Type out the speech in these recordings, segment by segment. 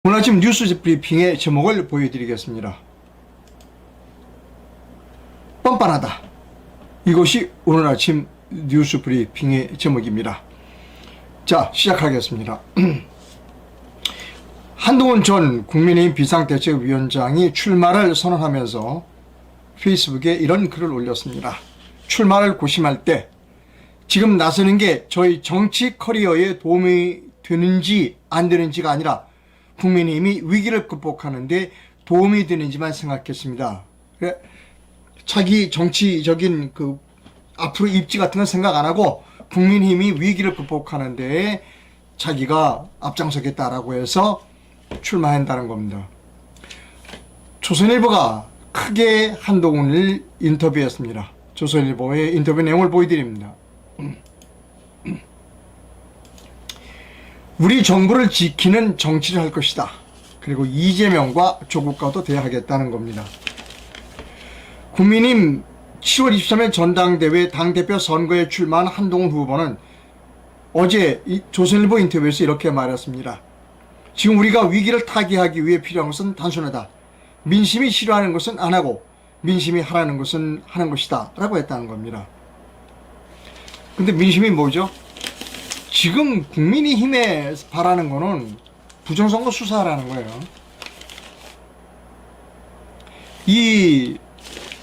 오늘 아침 뉴스 브리핑의 제목을 보여드리겠습니다. 뻔뻔하다. 이것이 오늘 아침 뉴스 브리핑의 제목입니다. 자, 시작하겠습니다. 한동훈 전 국민의힘 비상대책위원장이 출마를 선언하면서 페이스북에 이런 글을 올렸습니다. 출마를 고심할 때 지금 나서는 게 저희 정치 커리어에 도움이 되는지 안 되는지가 아니라 국민의힘이 위기를 극복하는 데 도움이 되는지만 생각했습니다. 자기 정치적인 앞으로 입지 같은 건 생각 안 하고 국민의힘이 위기를 극복하는 데에 자기가 앞장서겠다라고 해서 출마한다는 겁니다. 조선일보가 크게 한동훈을 인터뷰했습니다. 조선일보의 인터뷰 내용을 보여드립니다. 우리 정부를 지키는 정치를 할 것이다. 그리고 이재명과 조국과도 대화하겠다는 겁니다. 국민의힘 10월 23일 전당대회 당대표 선거에 출마한 한동훈 후보는 어제 조선일보 인터뷰에서 이렇게 말했습니다. 지금 우리가 위기를 타개하기 위해 필요한 것은 단순하다. 민심이 싫어하는 것은 안 하고 민심이 하라는 것은 하는 것이다 라고 했다는 겁니다. 근데 민심이 뭐죠? 지금 국민의힘에 바라는 거는 부정선거 수사라는 거예요. 이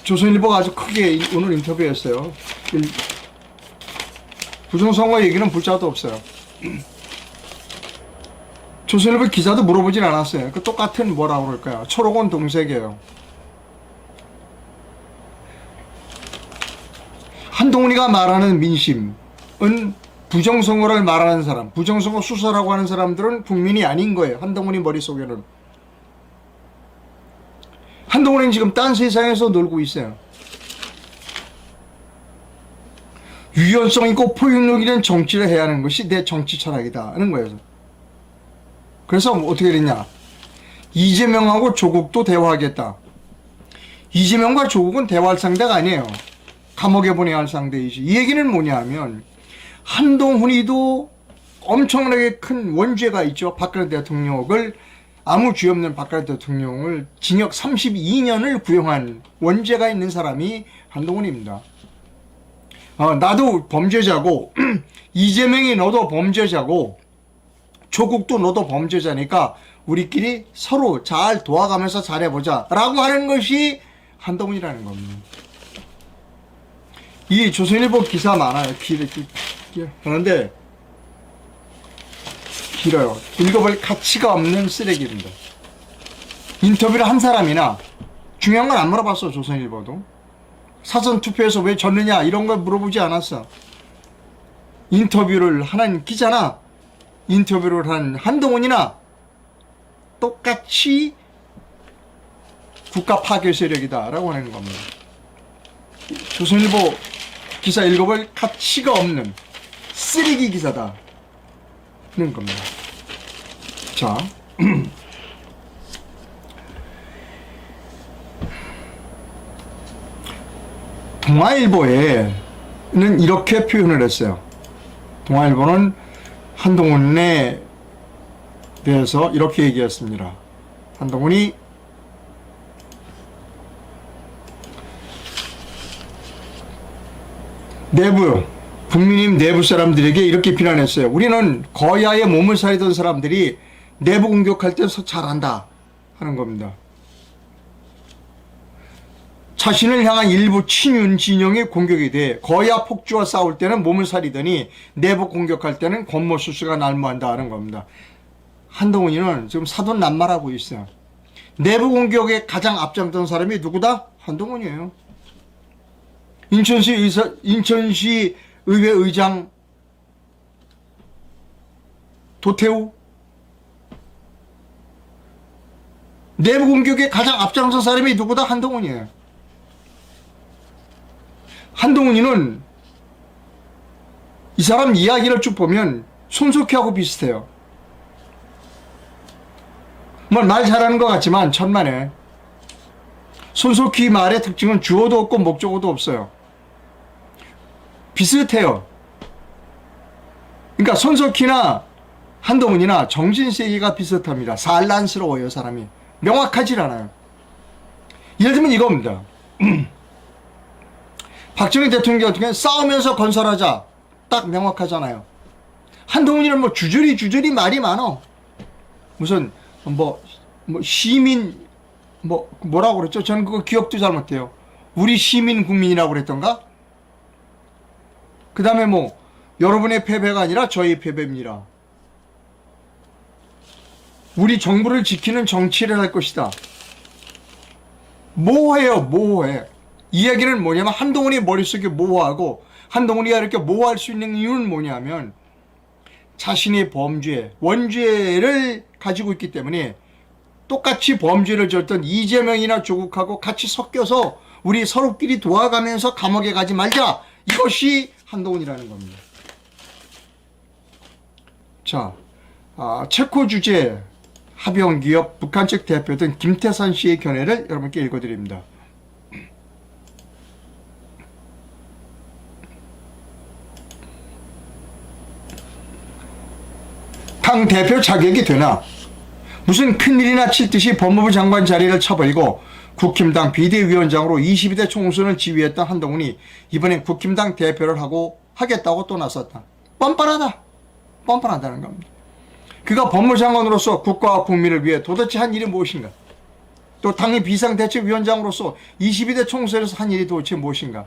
조선일보가 아주 크게 오늘 인터뷰했어요. 부정선거 얘기는 불자도 없어요. 조선일보 기자도 물어보진 않았어요. 그 똑같은 뭐라고 그럴까요? 초록원 동색이에요. 한동훈이가 말하는 민심은 부정선거를 말하는 사람, 부정선거 수사라고 하는 사람들은 국민이 아닌 거예요. 한동훈이 머릿속에는. 한동훈은 지금 딴 세상에서 놀고 있어요. 유연성 있고 포용력 있는 정치를 해야 하는 것이 내 정치 철학이다 하는 거예요. 그래서 어떻게 됐냐? 이재명하고 조국도 대화하겠다. 이재명과 조국은 대화할 상대가 아니에요. 감옥에 보내야 할 상대이지. 이 얘기는 뭐냐 하면 한동훈이도 엄청나게 큰 원죄가 있죠. 박근혜 대통령을 아무 죄 없는 박근혜 대통령을 징역 32년을 구형한 원죄가 있는 사람이 한동훈입니다. 나도 범죄자고 이재명이 너도 범죄자고 조국도 너도 범죄자니까 우리끼리 서로 잘 도와가면서 잘해보자 라고 하는 것이 한동훈이라는 겁니다. 이 조선일보 기사 많아요. 그런데 길어요. 읽어볼 가치가 없는 쓰레기입니다. 인터뷰를 한 사람이나 중요한 건 안 물어봤어. 조선일보도 사전투표에서 왜 졌느냐 이런 걸 물어보지 않았어. 인터뷰를 하는 기자나 인터뷰를 한 한동훈이나 똑같이 국가 파괴 세력이다 라고 하는 겁니다. 조선일보 기사 읽어볼 가치가 없는 쓰레기 기사다 는 겁니다. 자, 동아일보에는 이렇게 표현을 했어요. 동아일보는 한동훈에 대해서 이렇게 얘기했습니다. 한동훈이 국민의힘 내부 사람들에게 이렇게 비난했어요. 우리는 거야의 몸을 사리던 사람들이 내부 공격할 때 잘한다 하는 겁니다. 자신을 향한 일부 친윤 진영의 공격에 대해 거야 폭주와 싸울 때는 몸을 사리더니 내부 공격할 때는 권모수수가 난무한다 하는 겁니다. 한동훈이는 지금 사돈난말하고 있어요. 내부 공격에 가장 앞장던 사람이 누구다? 한동훈이에요. 인천시 의회 의장 도태우. 내부 공격에 가장 앞장선 사람이 누구다? 한동훈이에요. 한동훈이는 이 사람 이야기를 쭉 보면 손석희하고 비슷해요. 말 잘하는 것 같지만 천만에. 손석희 말의 특징은 주어도 없고 목적어도 없어요. 비슷해요. 그러니까 손석희나 한동훈이나 정신세계가 비슷합니다. 산란스러워요, 사람이. 명확하질 않아요. 예를 들면 이겁니다. 박정희 대통령 같은 경우는 싸우면서 건설하자. 딱 명확하잖아요. 한동훈이는 뭐 주저리 말이 많어. 무슨 시민 뭐라고 그랬죠? 저는 그거 기억도 잘 못해요. 우리 시민 국민이라고 그랬던가? 그 다음에 뭐 여러분의 패배가 아니라 저희 패배입니다. 우리 정부를 지키는 정치를 할 것이다. 모호해요, 모호해. 이 얘기는 뭐냐면 한동훈이 머릿속에 모호하고, 한동훈이가 이렇게 모호할 수 있는 이유는 뭐냐면 자신의 범죄, 원죄를 가지고 있기 때문에 똑같이 범죄를 졌던 이재명이나 조국하고 같이 섞여서 우리 서로끼리 도와가면서 감옥에 가지 말자. 이것이 한동훈이라는 겁니다. 자, 체코 주재 합병기업 북한 측 대표던 김태산 씨의 견해를 여러분께 읽어드립니다. 당 대표 자격이 되나? 무슨 큰일이나 칠 듯이 법무부 장관 자리를 쳐버리고 국힘당 비대위원장으로 22대 총선을 지휘했던 한동훈이 이번엔 국힘당 대표를 하겠다고 또 나섰다. 뻔뻔하다. 뻔뻔하다는 겁니다. 그가 법무장관으로서 국가와 국민을 위해 도대체 한 일이 무엇인가? 또 당의 비상대책위원장으로서 22대 총선에서 한 일이 도대체 무엇인가?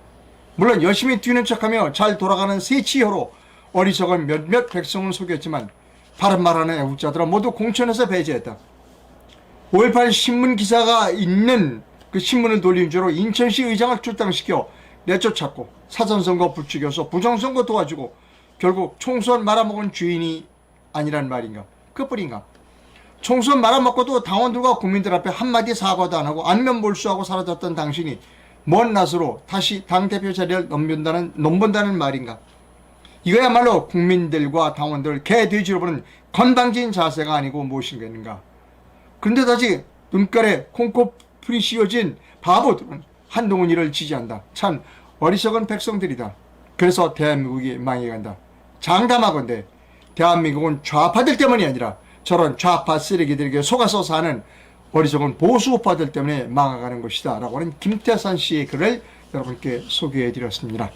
물론 열심히 뛰는 척하며 잘 돌아가는 새치혀로 어리석은 몇몇 백성을 속였지만 바른 말하는 애국자들은 모두 공천에서 배제했다. 5.18 신문 기사가 있는 그 신문을 돌린 죄로 인천시 의장을 출당시켜 내쫓았고 사전선거 부추겨서 부정선거 도와주고 결국 총선 말아먹은 주인이 아니란 말인가? 그뿐인가? 총선 말아먹고도 당원들과 국민들 앞에 한마디 사과도 안 하고 안면 몰수하고 사라졌던 당신이 먼 낯으로 다시 당대표 자리를 넘본다는 말인가? 이거야말로 국민들과 당원들을 개돼지로 보는 건방진 자세가 아니고 무엇인가? 그런데 다시 눈깔에 콩코풀이 씌워진 바보들은 한동훈이를 지지한다. 참 어리석은 백성들이다. 그래서 대한민국이 망해간다. 장담하건대 대한민국은 좌파들 때문이 아니라 저런 좌파 쓰레기들에게 속아서 사는 어리석은 보수파들 때문에 망해가는 것이다 라고 하는 김태산 씨의 글을 여러분께 소개해 드렸습니다.